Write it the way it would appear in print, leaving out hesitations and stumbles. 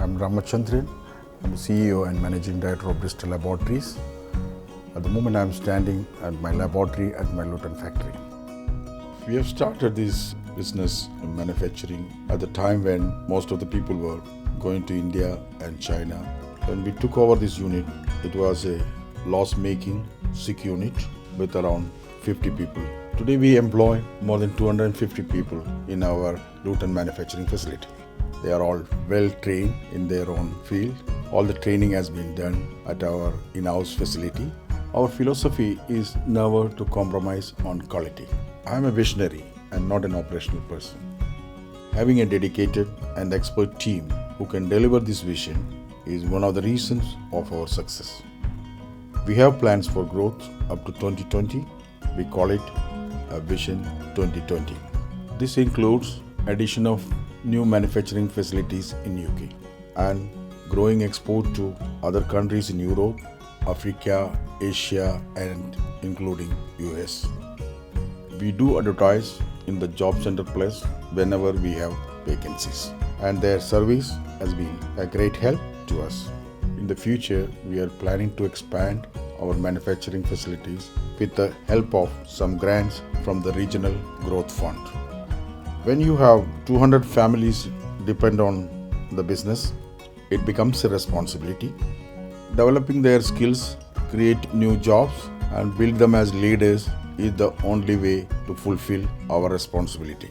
I'm Ramachandran. I'm the CEO and Managing Director of Bristol Laboratories. At the moment, I'm standing at my laboratory at my Luton factory. We have started this business in manufacturing at the time when most of the people were going to India and China. When we took over this unit, it was a loss-making, sick unit with around 50 people. Today we employ more than 250 people in our Luton manufacturing facility. They are all well trained in their own field. All the training has been done at our in-house facility. Our philosophy is never to compromise on quality. I am a visionary and not an operational person. Having a dedicated and expert team who can deliver this vision is one of the reasons of our success. We have plans for growth up to 2020. We call it a Vision 2020. This includes addition of new manufacturing facilities in UK and growing export to other countries in Europe, Africa, Asia and including US. We do advertise in the Job Center Plus whenever we have vacancies, and their service has been a great help to us. In the future, we are planning to expand our manufacturing facilities with the help of some grants from the Regional Growth Fund. When you have 200 families depend on the business, it becomes a responsibility. Developing their skills, create new jobs and build them as leaders is the only way to fulfill our responsibility.